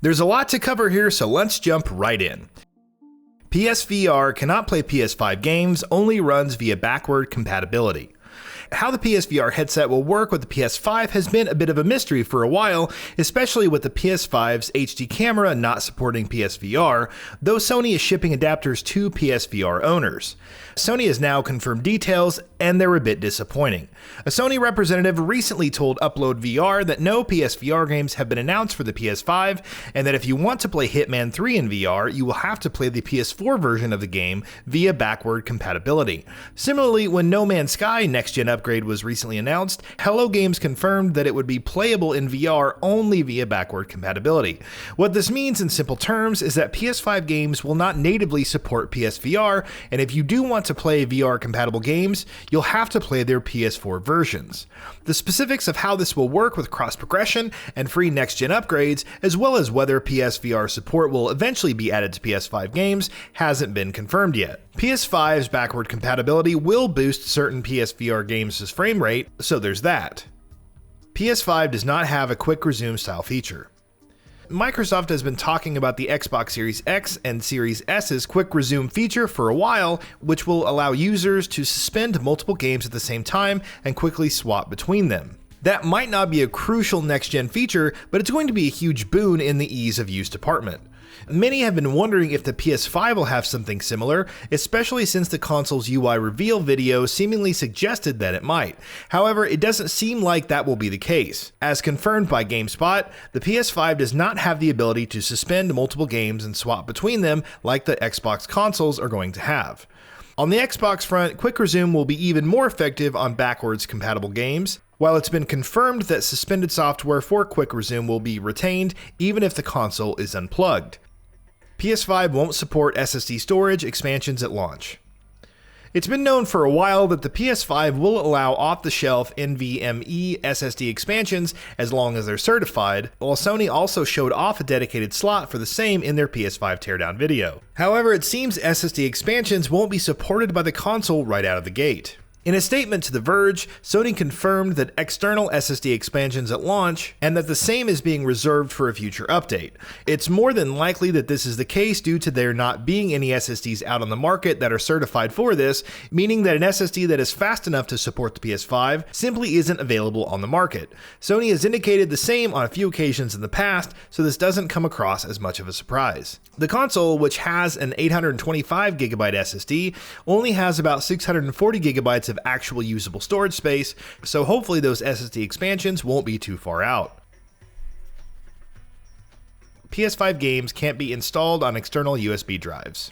There's a lot to cover here, so let's jump right in. PSVR cannot play PS5 games, only runs via backward compatibility. How the PSVR headset will work with the PS5 has been a bit of a mystery for a while, especially with the PS5's HD camera not supporting PSVR, though Sony is shipping adapters to PSVR owners. Sony has now confirmed details, and they're a bit disappointing. A Sony representative recently told Upload VR that no PSVR games have been announced for the PS5, and that if you want to play Hitman 3 in VR, you will have to play the PS4 version of the game via backward compatibility. Similarly, when No Man's Sky next-gen upgrade was recently announced, Hello Games confirmed that it would be playable in VR only via backward compatibility. What this means in simple terms is that PS5 games will not natively support PSVR, and if you do want to play VR-compatible games, you'll have to play their PS4 versions. The specifics of how this will work with cross-progression and free next-gen upgrades, as well as whether PSVR support will eventually be added to PS5 games, hasn't been confirmed yet. PS5's backward compatibility will boost certain PSVR games' frame rate, so there's that. PS5 does not have a quick resume style feature. Microsoft has been talking about the Xbox Series X and Series S's quick resume feature for a while, which will allow users to suspend multiple games at the same time and quickly swap between them. That might not be a crucial next-gen feature, but it's going to be a huge boon in the ease of use department. Many have been wondering if the PS5 will have something similar, especially since the console's UI reveal video seemingly suggested that it might. However, it doesn't seem like that will be the case. As confirmed by GameSpot, the PS5 does not have the ability to suspend multiple games and swap between them like the Xbox consoles are going to have. On the Xbox front, Quick Resume will be even more effective on backwards compatible games, while it's been confirmed that suspended software for Quick Resume will be retained even if the console is unplugged. PS5 won't support SSD storage expansions at launch. It's been known for a while that the PS5 will allow off-the-shelf NVMe SSD expansions as long as they're certified, while Sony also showed off a dedicated slot for the same in their PS5 teardown video. However, it seems SSD expansions won't be supported by the console right out of the gate. In a statement to The Verge, Sony confirmed that external SSD expansions at launch, and that the same is being reserved for a future update. It's more than likely that this is the case due to there not being any SSDs out on the market that are certified for this, meaning that an SSD that is fast enough to support the PS5 simply isn't available on the market. Sony has indicated the same on a few occasions in the past, so this doesn't come across as much of a surprise. The console, which has an 825GB SSD, only has about 640GB of actual usable storage space, so hopefully those SSD expansions won't be too far out. PS5 games can't be installed on external USB drives.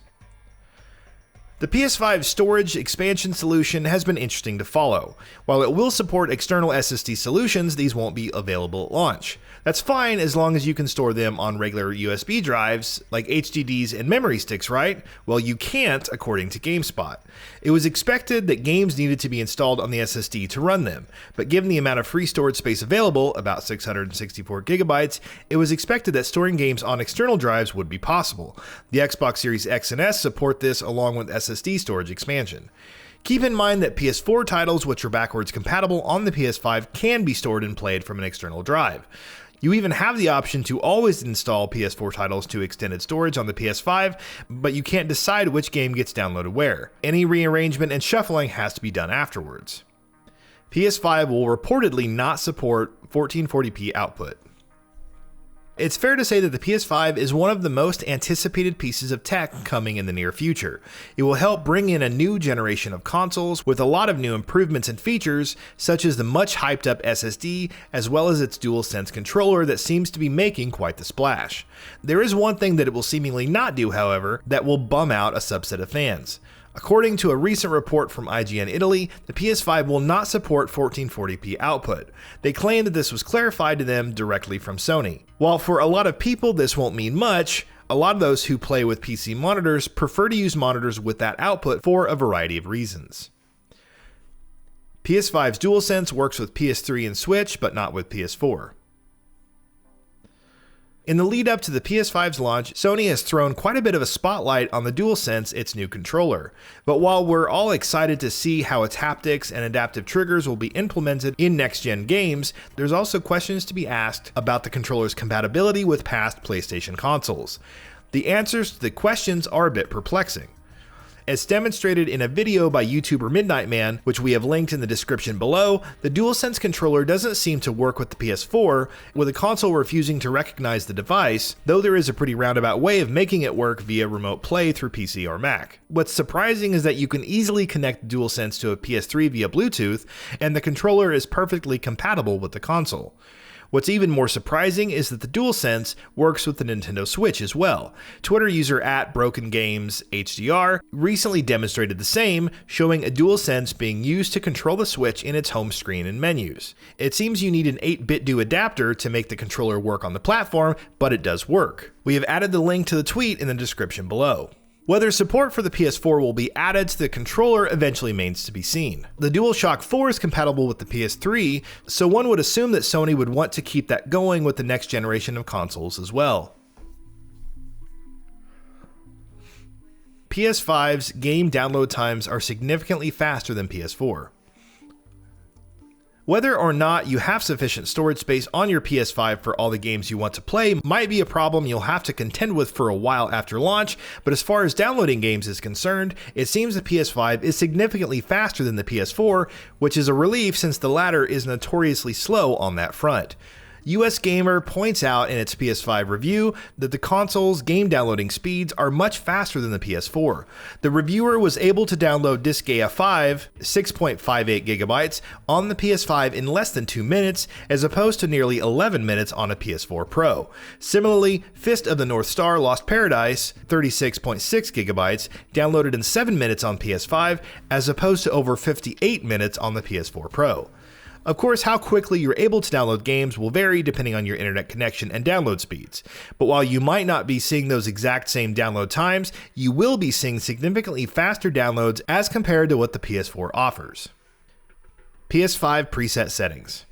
The PS5 storage expansion solution has been interesting to follow. While it will support external SSD solutions, these won't be available at launch. That's fine as long as you can store them on regular USB drives, like HDDs and memory sticks, right? Well, you can't, according to GameSpot. It was expected that games needed to be installed on the SSD to run them, but given the amount of free storage space available, about 664GB, it was expected that storing games on external drives would be possible. The Xbox Series X and S support this along with SSD storage expansion. Keep in mind that PS4 titles which are backwards compatible on the PS5 can be stored and played from an external drive. You even have the option to always install PS4 titles to extended storage on the PS5, but you can't decide which game gets downloaded where. Any rearrangement and shuffling has to be done afterwards. PS5 will reportedly not support 1440p output. It's fair to say that the PS5 is one of the most anticipated pieces of tech coming in the near future. It will help bring in a new generation of consoles with a lot of new improvements and features, such as the much hyped up SSD, as well as its DualSense controller that seems to be making quite the splash. There is one thing that it will seemingly not do, however, that will bum out a subset of fans. According to a recent report from IGN Italy, the PS5 will not support 1440p output. They claim that this was clarified to them directly from Sony. While for a lot of people this won't mean much, a lot of those who play with PC monitors prefer to use monitors with that output for a variety of reasons. PS5's DualSense works with PS3 and Switch, but not with PS4. In the lead up to the PS5's launch, Sony has thrown quite a bit of a spotlight on the DualSense, its new controller. But while we're all excited to see how its haptics and adaptive triggers will be implemented in next-gen games, there's also questions to be asked about the controller's compatibility with past PlayStation consoles. The answers to the questions are a bit perplexing. As demonstrated in a video by YouTuber Midnight Man, which we have linked in the description below, the DualSense controller doesn't seem to work with the PS4, with the console refusing to recognize the device, though there is a pretty roundabout way of making it work via remote play through PC or Mac. What's surprising is that you can easily connect the DualSense to a PS3 via Bluetooth, and the controller is perfectly compatible with the console. What's even more surprising is that the DualSense works with the Nintendo Switch as well. Twitter user @BrokenGamesHDR recently demonstrated the same, showing a DualSense being used to control the Switch in its home screen and menus. It seems you need an 8-bit DU adapter to make the controller work on the platform, but it does work. We have added the link to the tweet in the description below. Whether support for the PS4 will be added to the controller eventually remains to be seen. The DualShock 4 is compatible with the PS3, so one would assume that Sony would want to keep that going with the next generation of consoles as well. PS5's game download times are significantly faster than PS4. Whether or not you have sufficient storage space on your PS5 for all the games you want to play might be a problem you'll have to contend with for a while after launch, but as far as downloading games is concerned, it seems the PS5 is significantly faster than the PS4, which is a relief since the latter is notoriously slow on that front. US Gamer points out in its PS5 review that the console's game downloading speeds are much faster than the PS4. The reviewer was able to download Disgaea 5, 6.58 gigabytes, on the PS5 in less than 2 minutes, as opposed to nearly 11 minutes on a PS4 Pro. Similarly, Fist of the North Star Lost Paradise, 36.6 gigabytes, downloaded in 7 minutes on PS5, as opposed to over 58 minutes on the PS4 Pro. Of course, how quickly you're able to download games will vary depending on your internet connection and download speeds. But while you might not be seeing those exact same download times, you will be seeing significantly faster downloads as compared to what the PS4 offers. PS5 Preset Settings.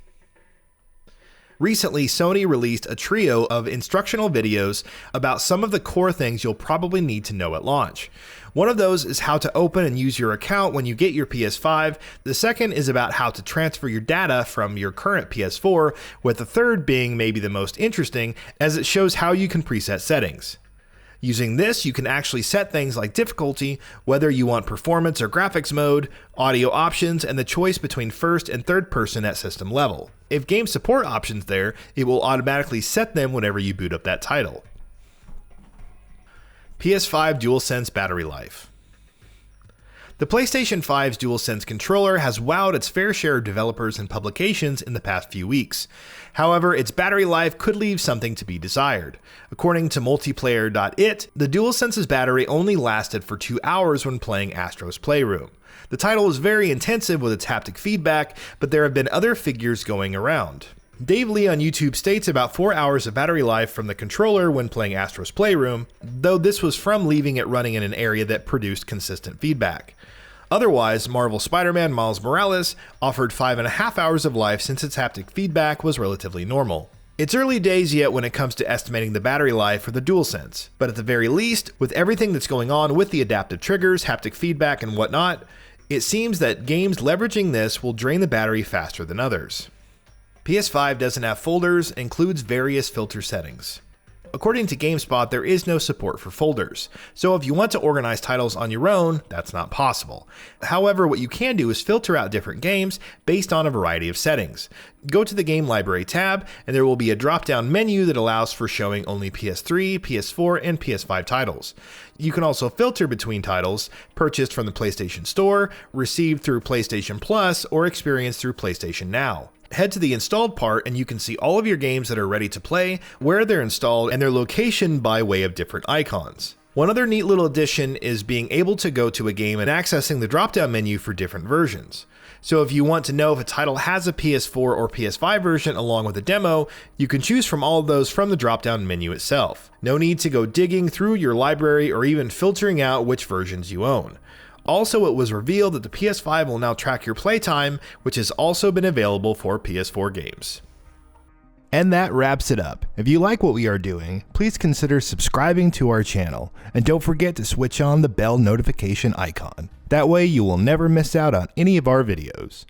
Recently, Sony released a trio of instructional videos about some of the core things you'll probably need to know at launch. One of those is how to open and use your account when you get your PS5. The second is about how to transfer your data from your current PS4, with the third being maybe the most interesting, as it shows how you can preset settings. Using this, you can actually set things like difficulty, whether you want performance or graphics mode, audio options, and the choice between first and third person at system level. If game support options there, it will automatically set them whenever you boot up that title. PS5 DualSense battery life. The PlayStation 5's DualSense controller has wowed its fair share of developers and publications in the past few weeks. However, its battery life could leave something to be desired. According to multiplayer.it, the DualSense's battery only lasted for 2 hours when playing Astro's Playroom. The title is very intensive with its haptic feedback, but there have been other figures going around. Dave Lee on YouTube states about 4 hours of battery life from the controller when playing Astro's Playroom, though this was from leaving it running in an area that produced consistent feedback. Otherwise, Marvel Spider-Man Miles Morales offered 5.5 hours of life since its haptic feedback was relatively normal. It's early days yet when it comes to estimating the battery life for the DualSense, but at the very least, with everything that's going on with the adaptive triggers, haptic feedback, and whatnot, it seems that games leveraging this will drain the battery faster than others. PS5 doesn't have folders, includes various filter settings. According to GameSpot, there is no support for folders, so if you want to organize titles on your own, that's not possible. However, what you can do is filter out different games based on a variety of settings. Go to the Game Library tab, and there will be a drop-down menu that allows for showing only PS3, PS4, and PS5 titles. You can also filter between titles purchased from the PlayStation Store, received through PlayStation Plus, or experienced through PlayStation Now. Head to the installed part and you can see all of your games that are ready to play, where they're installed, and their location by way of different icons. One other neat little addition is being able to go to a game and accessing the drop-down menu for different versions. So if you want to know if a title has a PS4 or PS5 version along with a demo, you can choose from all of those from the drop-down menu itself. No need to go digging through your library or even filtering out which versions you own. Also, it was revealed that the PS5 will now track your playtime, which has also been available for PS4 games. And that wraps it up. If you like what we are doing, please consider subscribing to our channel, and don't forget to switch on the bell notification icon. That way you will never miss out on any of our videos.